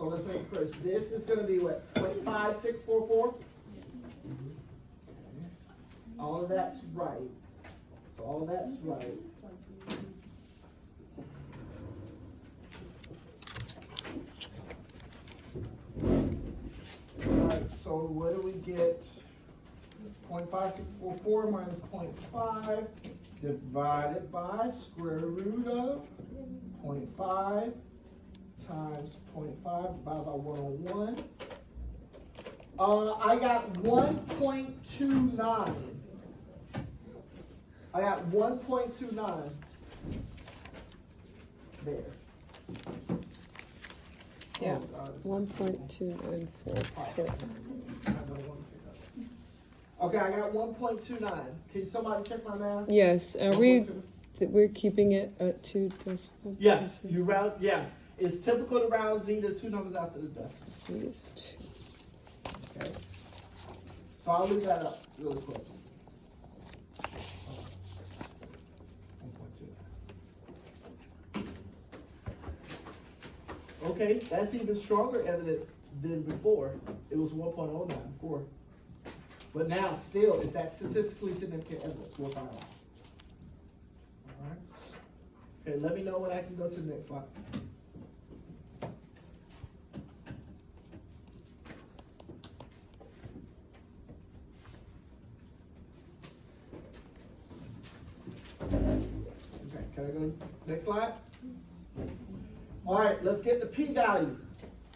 So let's make it clear. This is going to be what? 0.5644? All of that's right. So all of that's right. Alright, so what do we get? 0.5644 minus 0.5 divided by square root of 0.5 times 0.5 divided by 101. I got 1.29. I got 1.29 there. Yeah, Oh, God, it's 1.2944. Okay, I got 1.29. Can somebody check my math? Yes, are we're keeping it at 2 decimal Yeah, places? you round, yes. It's typical to round Z to 2 numbers after the decimal. Z is 2. Okay. So I'll leave that up really quick. 1.29. Okay, that's even stronger evidence than before. It was 1.09 before. But now, still, is that statistically significant evidence? We'll find out. All right. Okay, let me know when I can go to the next slide. Okay, can I go to the next slide? All right, let's get the p-value.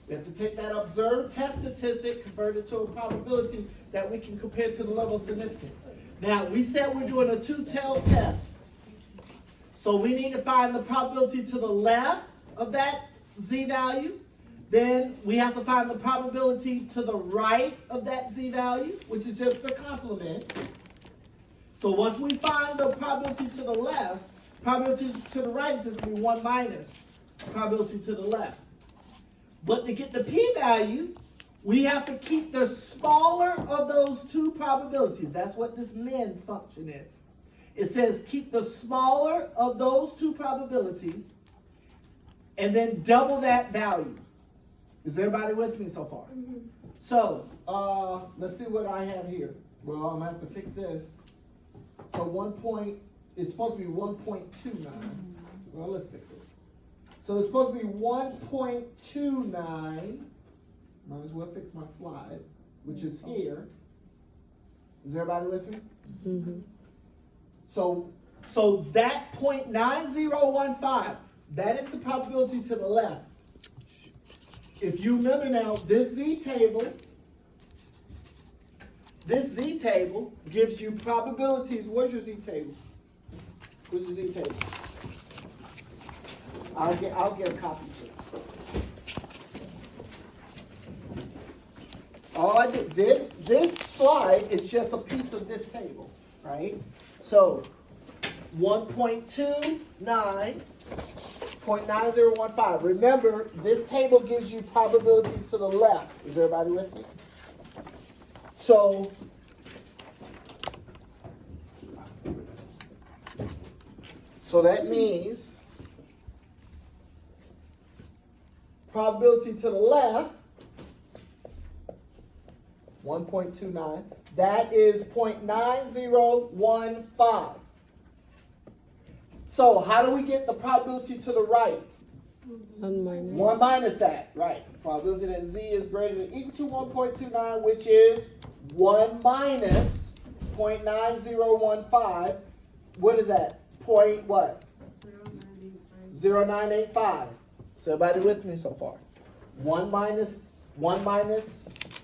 We have to take that observed test statistic, convert it to a probability that we can compare to the level of significance. Now, we said we're doing a two-tail test. So we need to find the probability to the left of that z-value. Then we have to find the probability to the right of that z-value, which is just the complement. So once we find the probability to the left, probability to the right is just going to be 1 minus probability to the left. But to get the p-value, we have to keep the smaller of those two probabilities. That's what this min function is. It says keep the smaller of those two probabilities and then double that value. Is everybody with me so far? Mm-hmm. So, let's see what I have here. Well, I'm going to have to fix this. So it's supposed to be 1.29. Well, let's fix it. So it's supposed to be 1.29. Might as well fix my slide, which is here. Is everybody with me? Mm-hmm. So that 0.9015, that is the probability to the left. If you remember now, this Z table gives you probabilities. Where's your Z table? Where's your Z table? I'll get a copy too. All I did, this slide is just a piece of this table, right? So 1.29, 0.9015. Remember, this table gives you probabilities to the left. Is everybody with me? So that means probability to the left, 1.29, that is 0.9015. So how do we get the probability to the right? 1 minus. 1 minus that, right. Probability that Z is greater than or equal to 1.29, which is 1 minus 0.9015. What is that? Point what? 0985. So everybody with me so far? 1 minus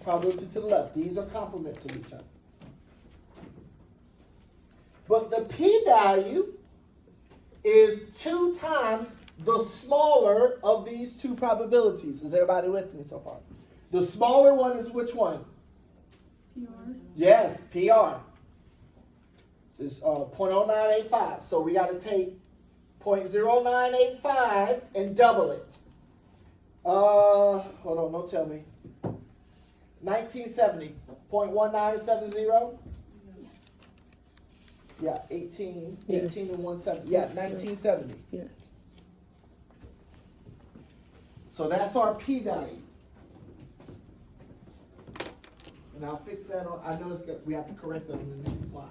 probability to the left. These are complements of each other. But the p-value is 2 times the smaller of these two probabilities. Is everybody with me so far? The smaller one is which one? PR. Yes, PR. It's 0.0985. So we got to take 0.0985 and double it. Hold on, don't tell me. 1970. 0.1970. Yeah, 18 Yes. and 170. Yeah, 1970. Yeah. So that's our p-value. And I'll fix that on, I know it's got, we have to correct that on the next slide.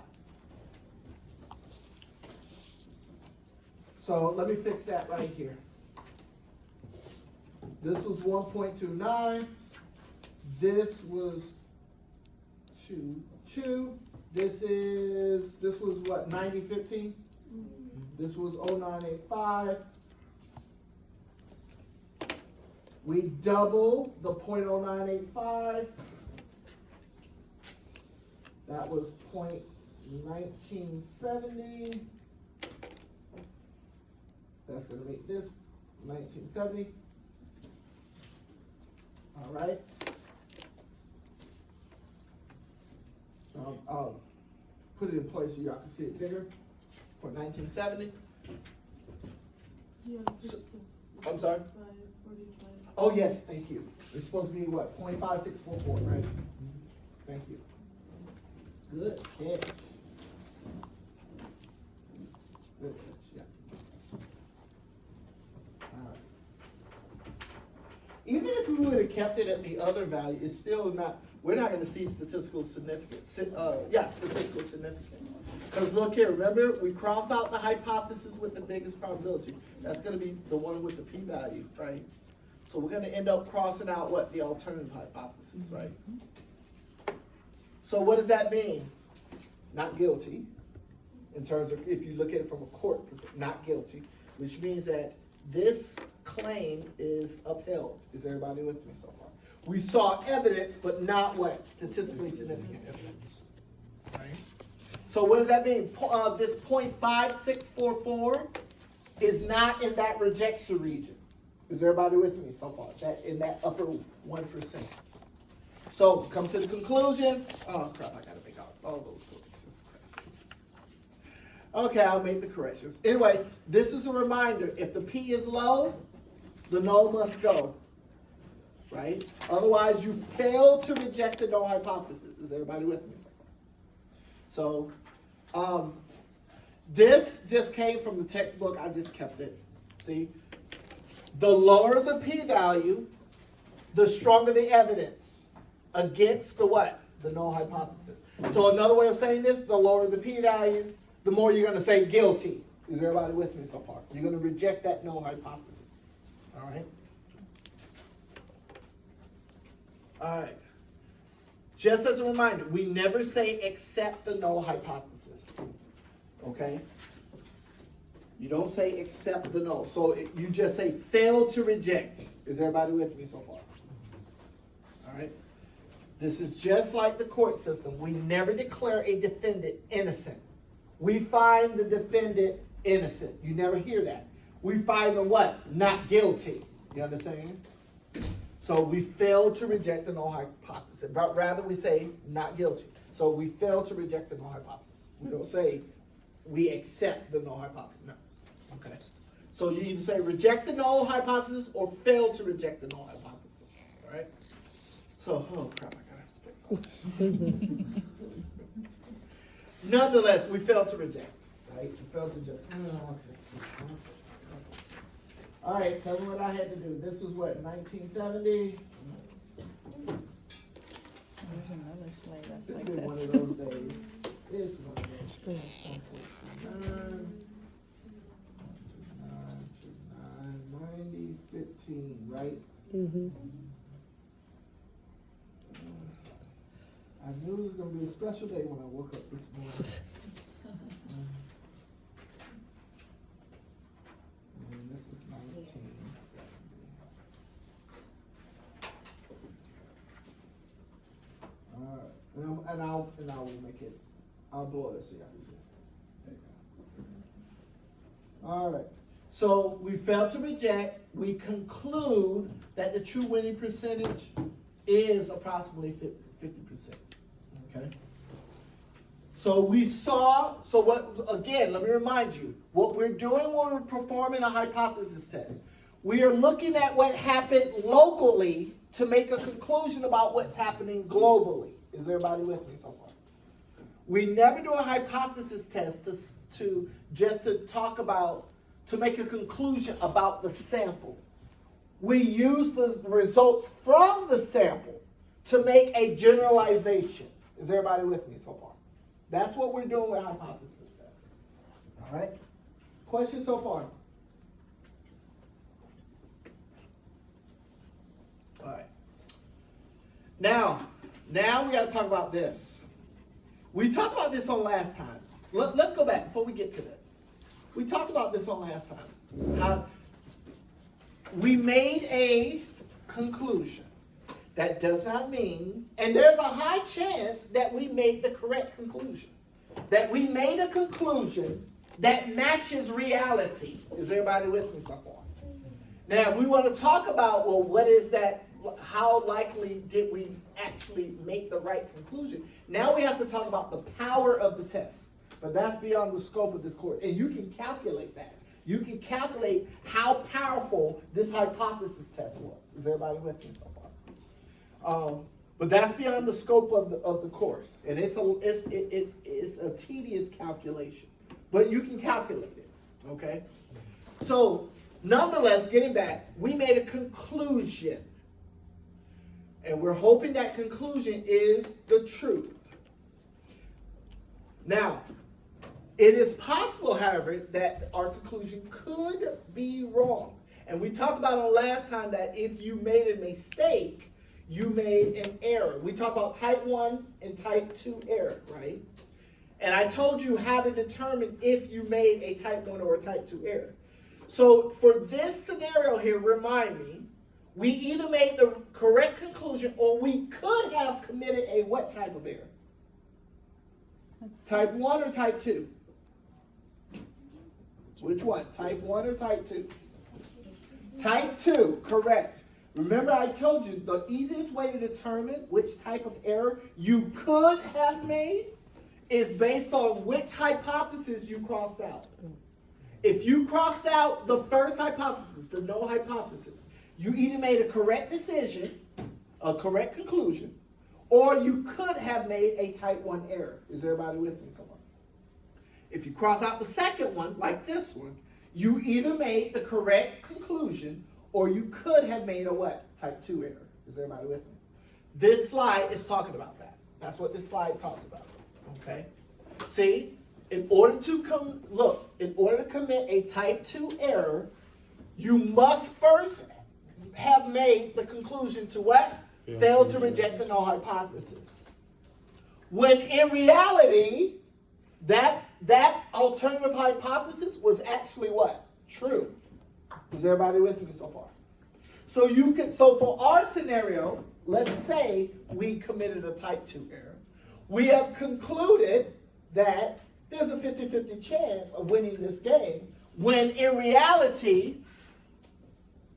So let me fix that right here. This was 1.29. This was 2. This was what, 9015? This was 0985. We double the 0.0985. That was 0.1970. That's going to make this 1970. All right. I'll put it in place so y'all can see it bigger. For 1970. Yeah, So, I'm sorry? Oh, yes, thank you. It's supposed to be what? 0.5644, right? Thank you. Good catch. Good catch, yeah. All right. Even if we would have kept it at the other value, it's still not, we're not gonna see statistical significance. Statistical significance. Because look here, remember, we cross out the hypothesis with the biggest probability. That's gonna be the one with the p-value, right? So we're gonna end up crossing out what? The alternative hypothesis, right? So what does that mean? Not guilty, in terms of, if you look at it from a court perspective, not guilty, which means that this claim is upheld. Is everybody with me so far? We saw evidence, but not what? Statistically significant evidence, right? So what does that mean? This 0.5644 is not in that rejection region. Is everybody with me so far? That in that upper 1%. So come to the conclusion. Oh crap! I gotta make all those corrections. Okay, I'll make the corrections. Anyway, this is a reminder. If the P is low, the null must go. Right? Otherwise, you fail to reject the null hypothesis. Is everybody with me so far? So, this just came from the textbook. I just kept it. See, the lower the p-value, the stronger the evidence against the what? The null hypothesis. So another way of saying this, the lower the p-value, the more you're going to say guilty. Is everybody with me so far? You're going to reject that null hypothesis. All right? All right. Just as a reminder, we never say accept the null hypothesis. Okay? You don't say accept the null. So you just say fail to reject. Is everybody with me so far? All right? This is just like the court system. We never declare a defendant innocent. We find the defendant innocent. You never hear that. We find them what? Not guilty. You understand? So we fail to reject the null hypothesis, but rather we say not guilty. So we fail to reject the null hypothesis. We don't say we accept the null hypothesis. No. Okay. So you either say reject the null hypothesis or fail to reject the null hypothesis. All right. So, oh crap, I gotta fix all that. Nonetheless, we fail to reject. Right? We fail to reject. All right, tell me what I had to do. This was what, 1970? There's another slide that's It's like been one this. of those days. It's one of those. 90, 15, right? Mm-hmm. I knew it was going to be a special day when I woke up this morning. And this is 1970. And I'll make it. I'll blow it so y'all can see it. There you go. All right. So we failed to reject. We conclude that the true winning percentage is approximately 50%. Okay. So we saw. So what? Again, let me remind you what we're doing when we're performing a hypothesis test. We are looking at what happened locally to make a conclusion about what's happening globally. Is everybody with me so far? We never do a hypothesis test to talk about, to make a conclusion about the sample. We use the results from the sample to make a generalization. Is everybody with me so far? That's what we're doing with hypothesis tests. All right? Questions so far? All right. Now we got to talk about this. We talked about this on last time. Let's go back before we get to that. We talked about this on last time. How we made a conclusion. That does not mean, and there's a high chance that we made the correct conclusion. That we made a conclusion that matches reality. Is everybody with me so far? Now, if we want to talk about, well, what is that? How likely did we actually make the right conclusion? Now we have to talk about the power of the test. But that's beyond the scope of this course. And you can calculate that. You can calculate how powerful this hypothesis test was. Is everybody with me so far? But that's beyond the scope of the course, and it's a tedious calculation, but you can calculate it. Okay. So, nonetheless, getting back, we made a conclusion, and we're hoping that conclusion is the truth. Now, it is possible, however, that our conclusion could be wrong, and we talked about it last time that if you made a mistake, you made an error. We talked about type 1 and type 2 error, right? And I told you how to determine if you made a type 1 or a type 2 error. So for this scenario here, remind me, we either made the correct conclusion or we could have committed a what type of error? Type 1 or type 2? Which one? Type 1 or type 2? Type 2, correct. Remember I told you the easiest way to determine which type of error you could have made is based on which hypothesis you crossed out. If you crossed out the first hypothesis, the null hypothesis, you either made a correct decision, a correct conclusion, or you could have made a type 1 error. Is everybody with me so far? If you cross out the second one, like this one, you either made the correct conclusion or you could have made a what? Type 2 error. Is everybody with me? This slide is talking about that. That's what this slide talks about. Okay? See, in order to commit a type 2 error, you must first have made the conclusion to what? Fail to reject the null hypothesis. When in reality, that alternative hypothesis was actually what? True. Is everybody with me so far? So for our scenario, let's say we committed a type 2 error. We have concluded that there's a 50-50 chance of winning this game, when in reality,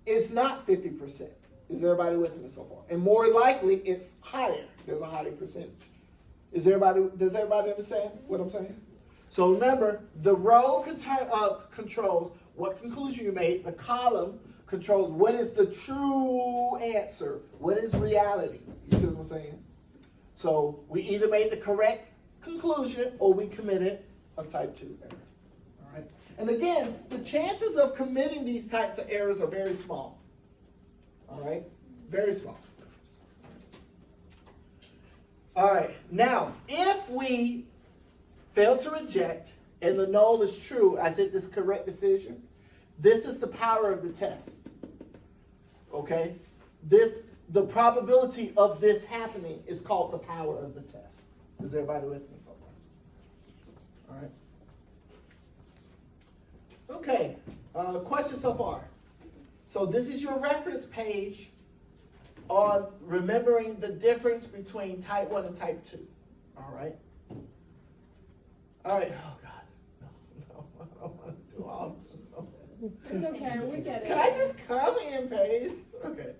it's not 50%. Is everybody with me so far? And more likely, it's higher. There's a higher percentage. Does everybody understand what I'm saying? So remember, the row controls what conclusion you made. The column controls what is the true answer. What is reality? You see what I'm saying? So we either made the correct conclusion or we committed a type 2 error. All right. And again, the chances of committing these types of errors are very small. All right? Very small. All right. Now, if we fail to reject and the null is true, I said this correct decision, this is the power of the test. Okay? The probability of this happening is called the power of the test. Is everybody with me so far? All right. Okay. Question so far. So this is your reference page on remembering the difference between type 1 and type 2. All right. All right. Oh, God. No, I don't want to do all this. It's okay, we get it. Can I just come and paste? Okay.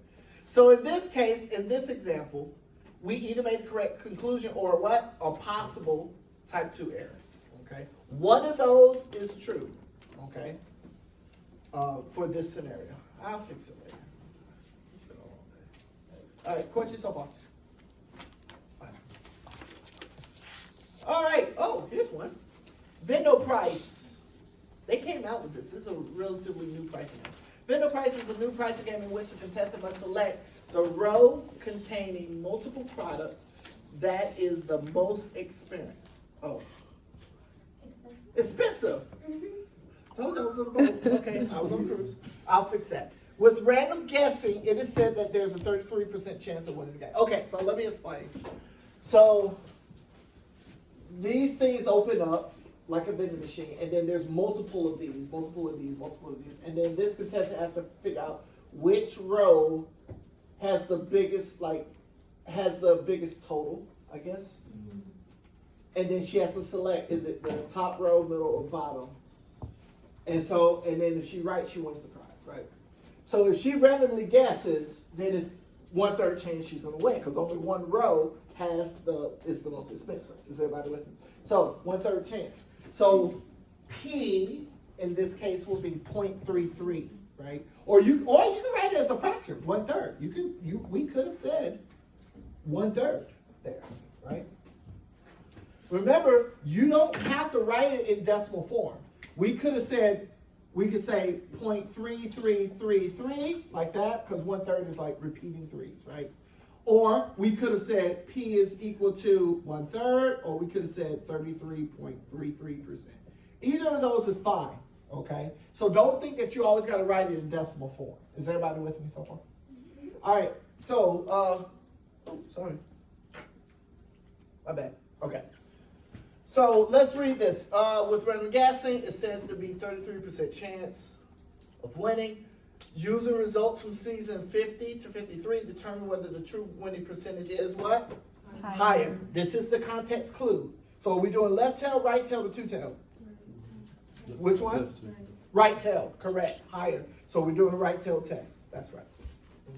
So in this case, in this example, we either made a correct conclusion or what? A possible type 2 error. Okay. One of those is true. Okay. For this scenario. I'll fix it later. It's been a long day. All right. Question so far? All right. Oh, here's one. Vendo price. They came out with this. This is a relatively new pricing game. Vendo price is a new pricing game in which the contestant must select the row containing multiple products that is the most expensive. Oh, expensive. Told you I was on the boat. Okay, I was on a cruise. I'll fix that. With random guessing, it is said that there's a 33% chance of winning the game. Okay, so let me explain. So these things open up like a vending machine, and then there's multiple of these, and then this contestant has to figure out which row has the biggest total, I guess. And then she has to select, is it the top row, middle, or bottom? And then if she writes, she wins the prize, right? So if she randomly guesses, then it's 1/3 chance she's gonna win, because only one row is the most expensive. Is everybody with me? So 1/3 chance. So P in this case will be 0.33, right? Or you can write it as a fraction, 1/3. We could have said 1/3 there, right? Remember, you don't have to write it in decimal form. We could say 0.3333 like that, because 1/3 is like repeating threes, right? Or we could have said P is equal to 1/3, or we could have said 33.33%. Either of those is fine, okay? So don't think that you always got to write it in decimal form. Is everybody with me so far? All right, so, sorry. My bad, okay. So let's read this. With random guessing, it's said to be 33% chance of winning. Using results from season 50 to 53, determine whether the true winning percentage is what? Higher. This is the context clue. So are we doing left tail, right tail, or two tail? Which one? Right tail, correct, higher. So we're doing a right tail test. That's right.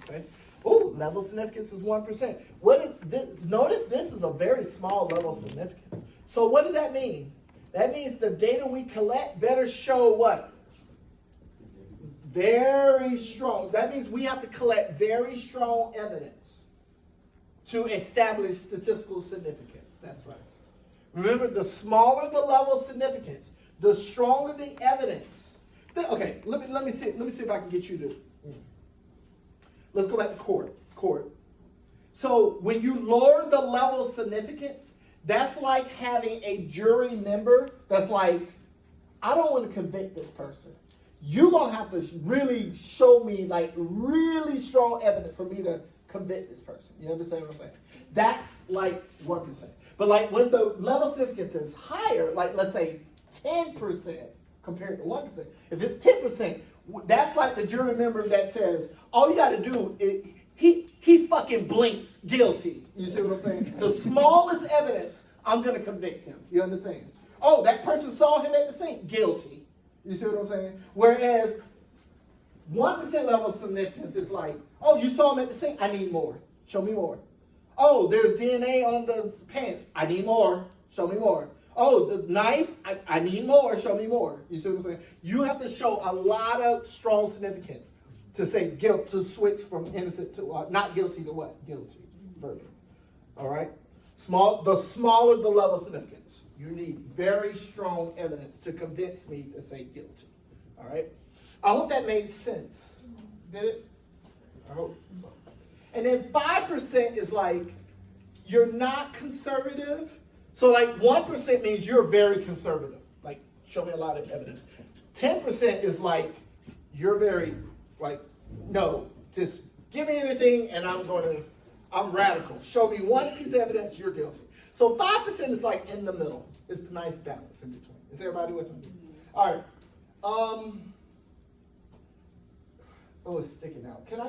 Okay. Ooh, level significance is 1%. What is this? Notice this is a very small level significance. So what does that mean? That means the data we collect better show what? Very strong. That means we have to collect very strong evidence to establish statistical significance. That's right. Remember, the smaller the level of significance, the stronger the evidence. Okay, let me see if I can get you to. Let's go back to court. So when you lower the level of significance, that's like having a jury member that's like, I don't want to convict this person. You're going to have to really show me like really strong evidence for me to convict this person. You understand what I'm saying? That's like 1%. But like when the level of significance is higher, like let's say 10% compared to 1%. If it's 10%, that's like the jury member that says, all you got to do is, he fucking blinks guilty. You see what I'm saying? The smallest evidence, I'm going to convict him. You understand? Oh, that person saw him at the scene. Guilty. You see what I'm saying? Whereas 1% level of significance is like, oh, you saw him at the scene. I need more. Show me more. Oh, there's DNA on the pants. I need more. Show me more. Oh, the knife. I need more. Show me more. You see what I'm saying? You have to show a lot of strong significance to say guilt, to switch from innocent to not guilty to what? Guilty. Verdict. All right? The smaller the level of significance. You need very strong evidence to convince me to say guilty. All right? I hope that made sense. Did it? I hope. And then 5% is like, you're not conservative. So like 1% means you're very conservative. Like, show me a lot of evidence. 10% is like, you're very, like, no, just give me anything and I'm radical. Show me one piece of evidence, you're guilty. So 5% is like in the middle. It's the nice balance in between. Is everybody with me? All right. Oh, it's sticking out. Can